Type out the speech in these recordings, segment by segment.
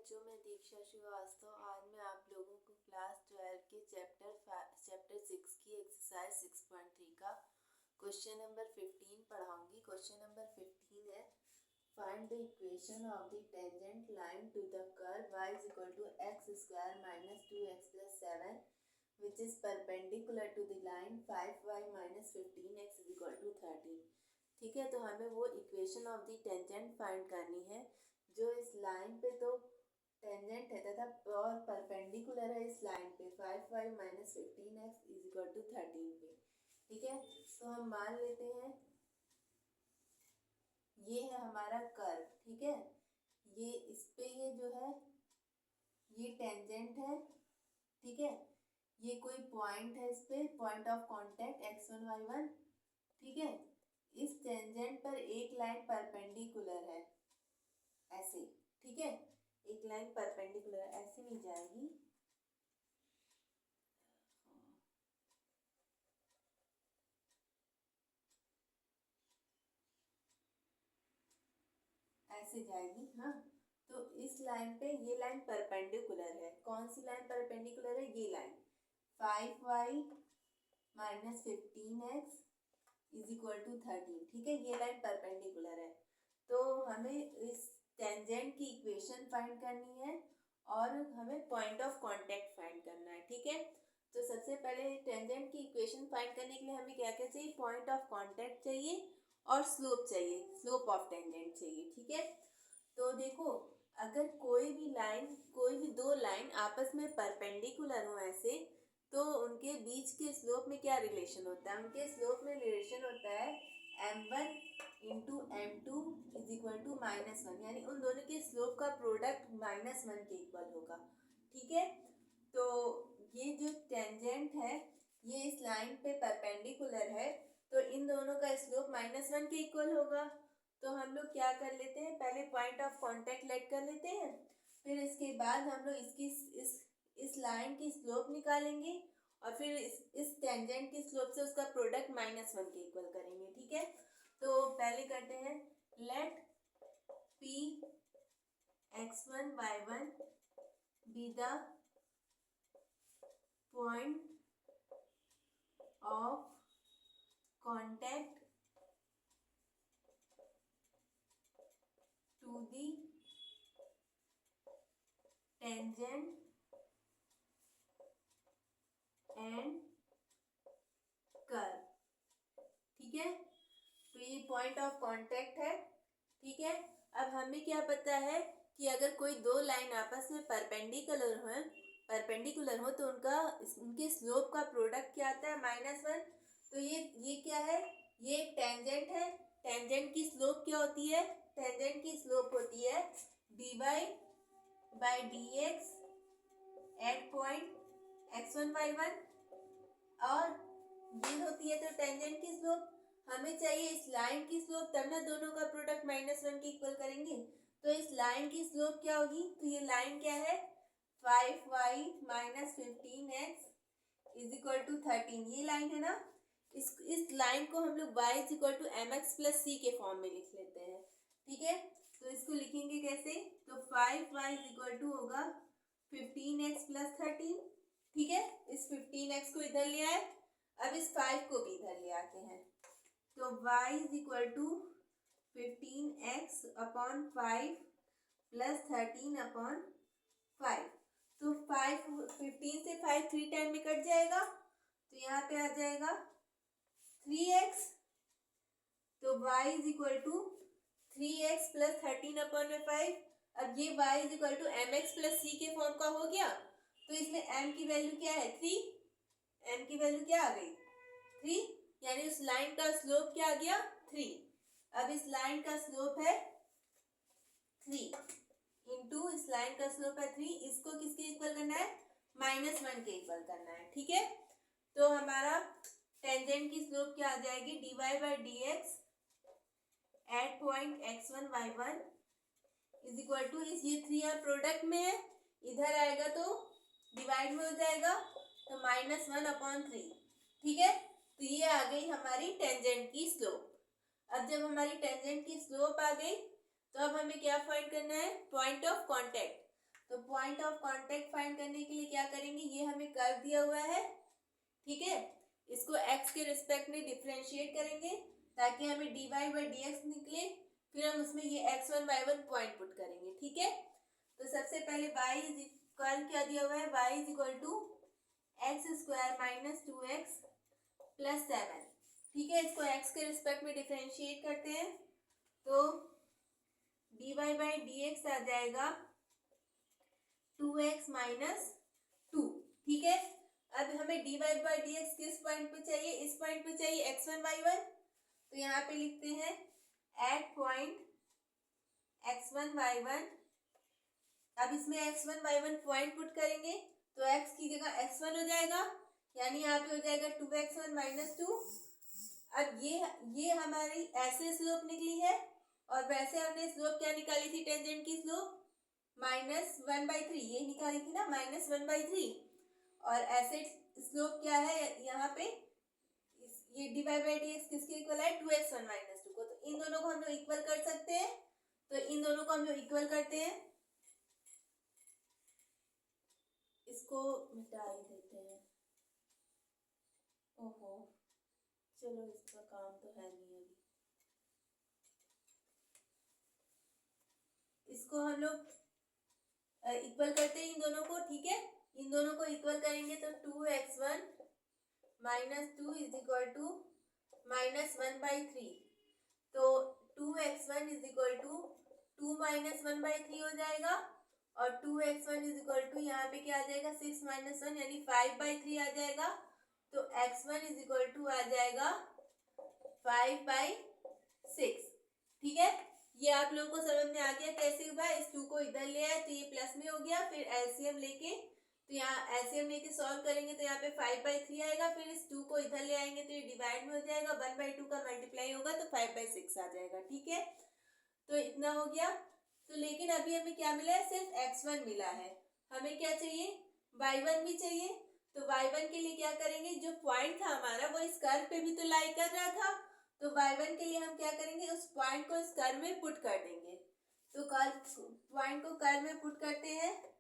बच्चों, मैं दीक्षा श्रीवास्तव। आज मैं आप लोगों को क्लास 12 के चैप्टर 6 की एक्सरसाइज 6.3 का क्वेश्चन नंबर 15 पढ़ाऊंगी। क्वेश्चन नंबर 15 है, find the equation of the tangent line to the curve y is equal to x² minus 2x plus 7 which is perpendicular to the line 5y minus 15x is equal to 13। ठीक है, तो हमें वो equation of the tangent find करनी है जो इस line पे तो टेंजेंट है तथा और परपेंडिकुलर है इस लाइन पे 5y minus 15x is equal to 13 पे। ठीक है, तो हम मान लेते हैं ये है हमारा कर्व। ठीक है, ये इस पे ये जो है ये टेंजेंट है। ठीक है, ये कोई पॉइंट है, इस पे point of contact x1 y1। ठीक है, इस टेंजेंट पर एक लाइन परपेंडिकुलर है ऐसे। ठीक है, एक लाइन परपेंडिकुलर ऐसे नहीं जाएगी, ऐसे जाएगी। हाँ, तो इस लाइन पे ये लाइन परपेंडिकुलर है। कौन सी लाइन परपेंडिकुलर है? ये line 5y minus 15x is equal to 13। ठीक है, ये लाइन परपेंडिकुलर है। तो हमें इस टेंजेंट की इक्वेशन फाइंड करनी है और हमें पॉइंट ऑफ कांटेक्ट फाइंड करना है। ठीक है, तो सबसे पहले टेंजेंट की इक्वेशन फाइंड करने के लिए हमें क्या क्या चाहिए? पॉइंट ऑफ कांटेक्ट चाहिए और स्लोप चाहिए, स्लोप ऑफ टेंजेंट चाहिए। ठीक है, तो देखो, अगर कोई भी दो लाइन आपस में परपेंडिकुलर हो ऐसे, तो उनके बीच के स्लोप में क्या रिलेशन होता है? उनके स्लोप में रिलेशन होता है m1 into m2 is equal to -1, यानी उन दोनों के स्लोप का प्रोडक्ट -1 के इक्वल होगा। ठीक है, तो ये जो टेंजेंट है ये इस लाइन पे परपेंडिकुलर है, तो इन दोनों का स्लोप -1 के इक्वल होगा। तो हम लोग क्या कर लेते हैं, पहले पॉइंट ऑफ कांटेक्ट लेट कर लेते हैं, फिर इसके बाद हम लोग इसकी इस लाइन की स्लोप निकालेंगे और फिर इस टेंजेंट की स्लोप से उसका प्रोडक्ट -1 के इक्वल करेंगे। ठीक है, तो पहले करते हैं, let p x1 y1 be the point of contact to the tangent and curve। ठीक है, तो ये पॉइंट ऑफ कांटेक्ट है। ठीक है, अब हमें क्या पता है कि अगर कोई दो लाइन आपस में परपेंडिकुलर हो तो उनके स्लोप का प्रोडक्ट क्या आता है? -1। तो ये क्या है? ये एक टेंजेंट है। टेंजेंट की स्लोप क्या होती है? टेंजेंट की स्लोप होती है dy by dx at point x1 y1, और ये होती है तो टेंजेंट की स्लोप। हमें चाहिए इस लाइन की स्लोप, तब ना दोनों का प्रोडक्ट -1 के इक्वल करेंगे। तो इस लाइन की स्लोप क्या होगी? तो ये लाइन क्या है? 5y minus 15x is equal to 13। ये लाइन है ना, इस लाइन को हम लोग y is equal to mx plus c के फॉर्म में लिख लेते हैं। ठीक है, तो इसको लिखेंगे कैसे? तो 5y इज इक्वल टू होगा 15x प्लस 13। ठीक है, इस 15x को इधर ले आए, अब इस 5 को भी इधर ले आते हैं, तो y is equal to 15x upon 5 plus 13 upon 5। तो 15 से 5 3 टाइम में कट जाएगा, तो यहाँ पे आ जाएगा 3x। तो y is equal to 3x plus 13 upon 5। अब ये y is equal to mx plus c के फॉर्म का हो गया, तो इसमें m की वैल्यू क्या है? 3। m की वैल्यू क्या आ गई? 3, यानी उस लाइन का स्लोप क्या आ गया? 3। अब इस लाइन का स्लोप है 3 इंटू इस लाइन का स्लोप है 3, इसको किसके इक्वल करना है? -1 के इक्वल करना है। ठीक है, तो हमारा टेंजेंट की स्लोप क्या आ जाएगी? dy by dx at point x1 y1 is equal to, ये 3 यहाँ प्रोडक्ट में है, इधर आएगा तो डिवाइड में हो जाएगा, तो -1 अपॉन 3। ठीक है, तो ये आ गई हमारी टेंजेंट की स्लोप। अब जब हमारी टेंजेंट की स्लोप आ गई, तो अब हमें क्या फाइंड करना है? Point of contact. तो पॉइंट ऑफ कांटेक्ट फाइंड करने के लिए क्या करेंगे, ये हमें कर्व दिया हुआ है, ठीक है, इसको x के रिस्पेक्ट में डिफरेंशिएट करेंगे ताकि हमें dy बाई dx निकले, फिर हम उसमें ये x1 y1 पॉइंट पुट करेंगे, ठीक है। तो सबसे पहले y इज इक्वल क्या दिया हुआ है, y is equal to x square minus 2x plus 7, ठीक है। इसको x के रिस्पेक्ट में डिफरेंशिएट करते हैं तो dy बाई dx आ जाएगा 2x माइनस 2, ठीक है। अब हमें dy बाई dx किस पॉइंट पे चाहिए, इस पॉइंट पे चाहिए x1 y1, तो यहाँ पे लिखते हैं एट पॉइंट x1 y1। अब इसमें x1 y1 पॉइंट पुट करेंगे तो x की जगह x1 हो जाएगा, यानी यहाँ पे हो जाएगा 2x1 माइनस 2। अब ये हमारी ऐसे स्लोप निकली है और वैसे हमने स्लोप क्या निकाली थी, टेंजेंट की स्लोप -1/3 ये निकाली थी ना, -1/3। और ऐसे स्लोप क्या है यहाँ पे, ये dy बाई dx किसके इक्वल है, 2x1 माइनस 2 को। तो इन दोनों को हम लोग इक्वल कर सकते हैं, तो इन दोनों को हम लोग इक्वल करते हैं, इसको मिटा ही देते हैं। ओहो, चलो इसका काम तो है नहीं अभी, इसको हम लोग इक्वल करते हैं इन दोनों को, ठीक है। इन दोनों को इक्वल करेंगे तो 2x1 minus 2 is equal to -1/3, तो 2x1 is equal to 2 minus 1/3 हो जाएगा, और 2x1 इज इक्वल टू यहाँ पे क्या आ जाएगा 6 माइनस 1 यानी 5/3 आ जाएगा। तो x1 इज इक्वल टू आ जाएगा 5/6, ठीक है। ये आप लोगों को समझ में आ गया कैसे हुआ, इस 2 को इधर ले आए तो ये प्लस में हो गया, फिर एलसीएम लेके तो यहाँ एलसीएम लेके सॉल्व करेंगे तो यहाँ पे 5/3 आएगा, फिर इस 2 को इधर ले आएंगे तो ये डिवाइड में हो जाएगा, 1/2 का मल्टीप्लाई होगा तो 5/6 आ जाएगा, ठीक है। तो इतना हो गया। तो लेकिन अभी हमें क्या मिला है, सिर्फ x1 मिला है, हमें क्या चाहिए, y1 भी चाहिए। तो y1 के लिए क्या करेंगे, जो पॉइंट था हमारा वो इस कर्व पे भी तो लाई कर रहा था, तो y1 के लिए हम क्या करेंगे, उस पॉइंट को इस कर्व में पुट कर देंगे। तो पॉइंट को कर्व में पुट करते हैं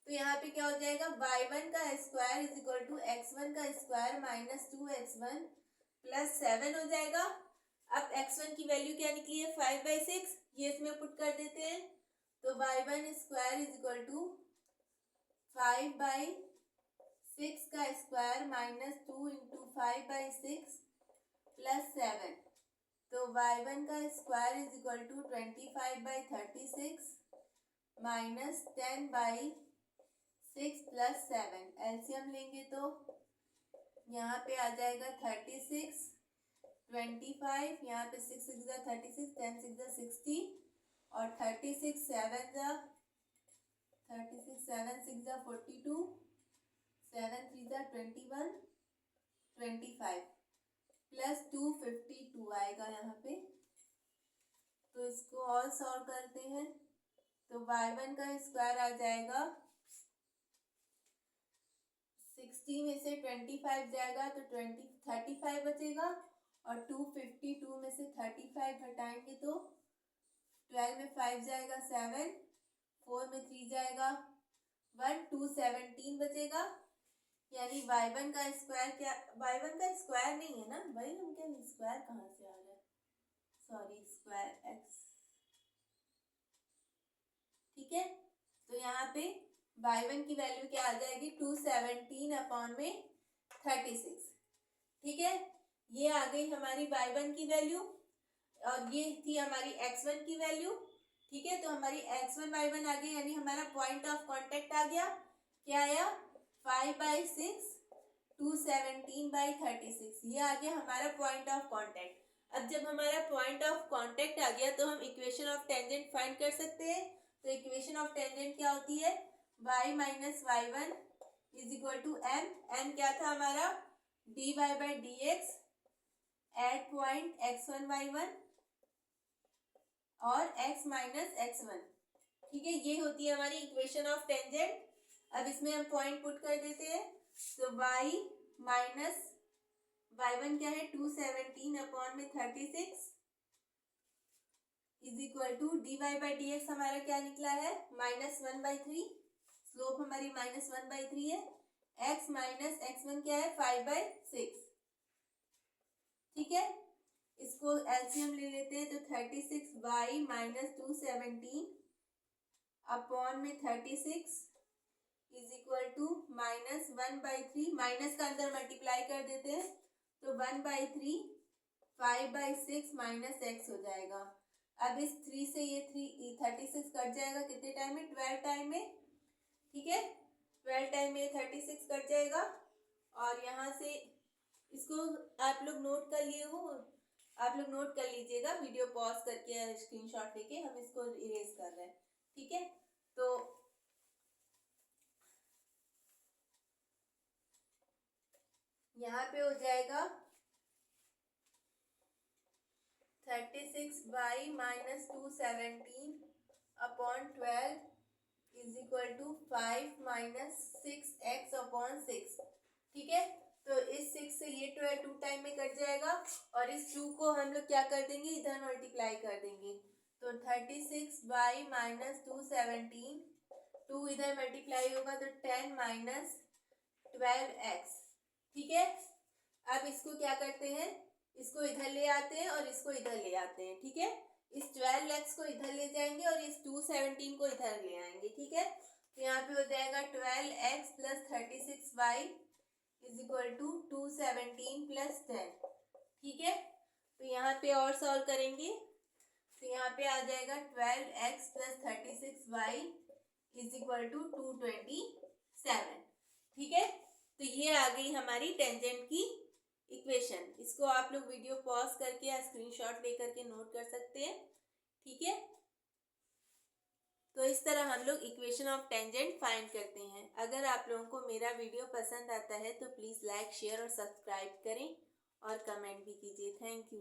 तो यहाँ पे क्या हो जाएगा, y1 का square is equal to x1 का स्क्वायर माइनस 2x1 प्लस 7 हो जाएगा। अब x1 की वैल्यू क्या निकली है, 5/6, ये इसमें पुट कर देते हैं तो y1 square is equal to 5/6 का स्क्वायर माइनस 2 इंटू 5/6 प्लस 7, तो y1 का square is equal to 25/36 minus 10/6 plus 7। LCM लेंगे तो यहाँ पे आ जाएगा 36, 25, यहाँ पे 6 6 जा 36, 10 6 जा 60, और 36 7 जा 42, 7 3 जा 21, 25 प्लस 252 आएगा यहाँ पे। तो इसको और सॉल्व करते हैं तो y1 का स्क्वायर आ जाएगा 60 में से 25 जाएगा तो 35 बचेगा, और 252 में से 35 घटाएंगे तो 12 में 5 जाएगा 7, 4 में 3 जाएगा 1, 217 बचेगा। यानी y1 का स्क्वायर क्या, y1 का स्क्वायर नहीं है ना भाई, हम क्या स्क्वायर कहाँ से आ रहा है, सॉरी स्क्वायर x, ठीक है। तो यहाँ पे y1 की वैल्यू क्या आ जाएगी, 217 अपॉन में 36, ठीक है। ये आ गई हमारी y1 की वैल्यू, और ये थी हमारी x1 की वैल्यू, ठीक है। तो हमारी x1 y1 आ गई, यानी हमारा पॉइंट ऑफ कांटेक्ट आ गया, क्या आया 5/6 217/36, ये आ गया हमारा पॉइंट ऑफ कांटेक्ट। अब जब हमारा पॉइंट ऑफ कांटेक्ट आ गया तो हम इक्वेशन ऑफ टेंजेंट फाइंड कर सकते हैं। तो इक्वेशन ऑफ टेंजेंट क्या होती है, y minus y1 is equal to m क्या था हमारा, dy by dx at point x1 y1 और x माइनस x1, ठीक है। ये होती है हमारी इक्वेशन ऑफ टेंजेंट। अब इसमें हम पॉइंट पुट कर देते हैं तो y माइनस y1 क्या है 217 अपॉन में 36 is equal to dy by dx हमारा क्या निकला है -1/3, स्लोप हमारी -1/3 है। x माइनस x1 क्या है 5/6। ठीक है, इसको एलसीएम ले लेते हैं तो 36y माइनस 217 अपॉन में 36 इज इक्वल टू -1/3, माइनस का अंदर मल्टीप्लाई कर देते हैं तो 1/3 5/6 माइनस x हो जाएगा। अब इस 3 से ये 36 कट जाएगा कितने टाइम में 12 टाइम में। ठीक है, 12 टाइम में 36 कट जाएगा और यहाँ से इसको आप लोग नोट कर लिए हो, आप लोग नोट कर लीजिएगा, वीडियो पॉज करके स्क्रीनशॉट लेके हम इसको इरेज कर रहे हैं। ठीक है, तो यहाँ पे हो जाएगा 36y minus 217 upon 12 is equal to 5 minus 6x upon 6। ठीक है, तो इस 6 से ये 12 2 टाइम में कट जाएगा और इस 2 को हम लोग क्या कर देंगे इधर मल्टीप्लाई कर देंगे तो 36y माइनस 217 2 इधर मल्टीप्लाई होगा तो 10 माइनस 12x। ठीक है, अब इसको क्या करते हैं, इसको इधर ले आते हैं और इसको इधर ले आते हैं। ठीक है, इस 12x को इधर ले जाएंगे और इस 217 को इधर ले आएंगे। ठीक है, तो यहाँ पे हो जाएगा 12x plus 36y is equal to 217 plus 10। ठीक है, तो यहाँ पे और सॉल्व करेंगे तो यहाँ पे आ जाएगा 12x plus 36y is equal to 227। ठीक है, तो ये आ गई हमारी टेंजेंट की इक्वेशन। इसको आप लोग वीडियो पॉज करके या स्क्रीनशॉट लेकर के नोट कर सकते हैं। ठीक है, तो इस तरह हम लोग इक्वेशन ऑफ टेंजेंट फाइंड करते हैं। अगर आप लोगों को मेरा वीडियो पसंद आता है तो प्लीज़ लाइक शेयर और सब्सक्राइब करें और कमेंट भी कीजिए। Thank you.